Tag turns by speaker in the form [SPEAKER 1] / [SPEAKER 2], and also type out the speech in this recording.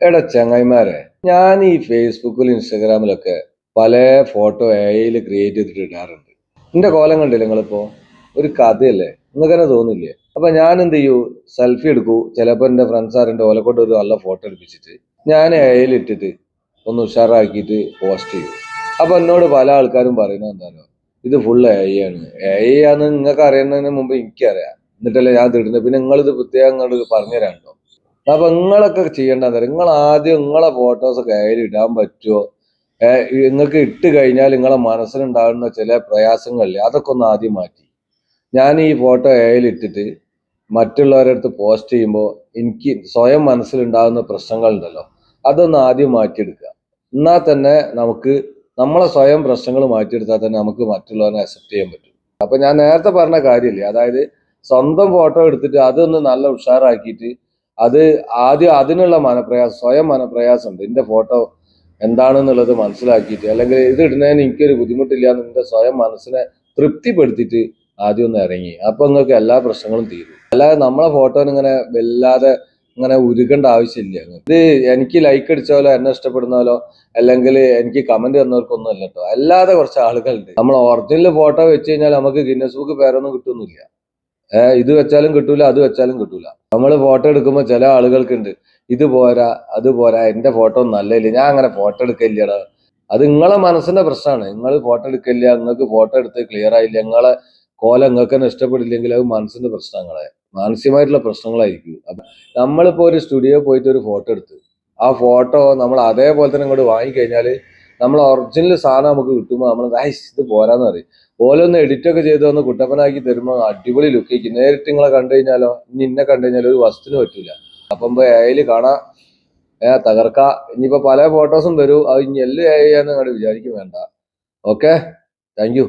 [SPEAKER 1] എടാ ചങ്ങായിമാരെ, ഞാൻ ഈ ഫേസ്ബുക്കിലും ഇൻസ്റ്റാഗ്രാമിലൊക്കെ പല ഫോട്ടോ എഐയിൽ ക്രിയേറ്റ് ചെയ്തിട്ട് ഇടാറുണ്ട്. എന്റെ കോലം കണ്ടില്ലേ നിങ്ങളിപ്പോ? ഒരു കഥയല്ലേ, നിങ്ങൾക്ക് തന്നെ തോന്നില്ലേ? അപ്പൊ ഞാൻ എന്ത് ചെയ്യൂ, സെൽഫി എടുക്കൂ. ചിലപ്പോ എന്റെ ഫ്രണ്ട്സ് ആരുടെ ഓലക്കൊണ്ട് ഒരു നല്ല ഫോട്ടോ എടുപ്പിച്ചിട്ട് ഞാൻ എഐയിൽ ഇട്ടിട്ട് ഒന്ന് ഉഷാറാക്കിയിട്ട് പോസ്റ്റ് ചെയ്യും. അപ്പൊ എന്നോട് പല ആൾക്കാരും പറയുന്നത് എന്താണോ, ഇത് ഫുൾ എഐ ആണ്. എഐ ആണെന്ന് നിങ്ങൾക്ക് അറിയുന്നതിന് മുമ്പ് എനിക്കറിയാം, എന്നിട്ടല്ലേ ഞാൻ ഇടുന്നത്. പിന്നെ നിങ്ങളിത് പ്രത്യേകം അങ്ങോട്ട് പറഞ്ഞു തരാനുണ്ടോ? അപ്പൊ നിങ്ങളൊക്കെ ചെയ്യേണ്ടത്, നിങ്ങൾ ആദ്യം നിങ്ങളെ ഫോട്ടോസൊക്കെ അതിൽ ഇടാൻ പറ്റുമോ? നിങ്ങൾക്ക് ഇട്ട് കഴിഞ്ഞാൽ നിങ്ങളെ മനസ്സിലുണ്ടാകുന്ന ചില പ്രയാസങ്ങളില്ലേ, അതൊക്കെ ഒന്ന് ആദ്യം മാറ്റി. ഞാൻ ഈ ഫോട്ടോ അതിൽ ഇട്ടിട്ട് മറ്റുള്ളവരുടെ അടുത്ത് പോസ്റ്റ് ചെയ്യുമ്പോൾ എനിക്ക് സ്വയം മനസ്സിലുണ്ടാകുന്ന പ്രശ്നങ്ങളുണ്ടല്ലോ, അതൊന്ന് ആദ്യം മാറ്റിയെടുക്കുക. എന്നാൽ തന്നെ നമുക്ക് നമ്മളെ സ്വയം പ്രശ്നങ്ങൾ മാറ്റിയെടുത്താൽ തന്നെ നമുക്ക് മറ്റുള്ളവരെ അക്സെപ്റ്റ് ചെയ്യാൻ പറ്റും. അപ്പൊ ഞാൻ നേരത്തെ പറഞ്ഞ കാര്യമില്ലേ, അതായത് സ്വന്തം ഫോട്ടോ എടുത്തിട്ട് അതൊന്ന് നല്ല ഉഷാറാക്കിയിട്ട് അത് ആദ്യം അതിനുള്ള മനപ്രയാസം, സ്വയം മനപ്രയാസം ഉണ്ട്, എന്റെ ഫോട്ടോ എന്താണെന്നുള്ളത് മനസ്സിലാക്കിയിട്ട്, അല്ലെങ്കിൽ ഇത് ഇടുന്നതിന് എനിക്കൊരു ബുദ്ധിമുട്ടില്ല എന്ന് എന്റെ സ്വയം മനസ്സിനെ തൃപ്തിപ്പെടുത്തിയിട്ട് ആദ്യം ഒന്ന് ഇറങ്ങി. അപ്പൊ നിങ്ങൾക്ക് എല്ലാ പ്രശ്നങ്ങളും തീരും. അല്ലാതെ നമ്മളെ ഫോട്ടോന് ഇങ്ങനെ വല്ലാതെ ഇങ്ങനെ ഉരുകേണ്ട ആവശ്യമില്ല. ഇത് എനിക്ക് ലൈക്ക് അടിച്ചാലോ എന്നെ ഇഷ്ടപ്പെടുന്നാലോ അല്ലെങ്കിൽ എനിക്ക് കമന്റ് തന്നവർക്കൊന്നും അല്ല കേട്ടോ. അല്ലാതെ കുറച്ച് ആളുകളുണ്ട്, നമ്മൾ ഒറിജിനൽ ഫോട്ടോ വെച്ച് കഴിഞ്ഞാൽ നമുക്ക് ഗിന്നസ് ബുക്ക് പേരൊന്നും കിട്ടുന്നില്ല. ഇത് വെച്ചാലും കിട്ടൂല, അത് വെച്ചാലും കിട്ടൂല. നമ്മൾ ഫോട്ടോ എടുക്കുമ്പോൾ ചില ആളുകൾക്കുണ്ട്, ഇത് പോരാ അത് പോരാ, എന്റെ ഫോട്ടോ നല്ലയില്ല, ഞാൻ അങ്ങനെ ഫോട്ടോ എടുക്കില്ലടാ. അത് നിങ്ങളെ മനസ്സിന്റെ പ്രശ്നമാണ്. നിങ്ങൾ ഫോട്ടോ എടുക്കില്ല, നിങ്ങൾക്ക് ഫോട്ടോ എടുത്ത് ക്ലിയർ ആയില്ല, നിങ്ങളെ കോലം നിങ്ങൾക്ക് തന്നെ ഇഷ്ടപ്പെടില്ലെങ്കിൽ അത് മനസ്സിന്റെ പ്രശ്നങ്ങളെ, മാനസികമായിട്ടുള്ള പ്രശ്നങ്ങളായിരിക്കും. അപ്പൊ നമ്മളിപ്പോ ഒരു സ്റ്റുഡിയോ പോയിട്ട് ഒരു ഫോട്ടോ എടുത്ത് ആ ഫോട്ടോ നമ്മൾ അതേപോലെ തന്നെ ഇങ്ങോട്ട് വാങ്ങിക്കഴിഞ്ഞാൽ നമ്മൾ ഒറിജിനൽ സാധനം നമുക്ക് കിട്ടുമ്പോൾ നമ്മൾ ഇത് പോരാന്ന് പറയും. ഓരോന്ന് എഡിറ്റ് ഒക്കെ ചെയ്ത് ഒന്ന് കുട്ടപ്പനാക്കി തരുമ്പോൾ അടിപൊളി ലുക്ക് ആയിരിക്കും. നേരിട്ട് നിങ്ങളെ കണ്ടു കഴിഞ്ഞാലോ, ഇനി ഇന്നെ കണ്ടു കഴിഞ്ഞാലോ ഒരു വസ്തുവിന് പറ്റൂല. അപ്പം അതിൽ കാണാം, തകർക്ക. ഇനിയിപ്പോ പല ഫോട്ടോസും വരും, അത് ഇനി എല്ലാം ചെയ്യാന്ന് നിങ്ങൾ വിചാരിക്കും വേണ്ട. Okay, thank you.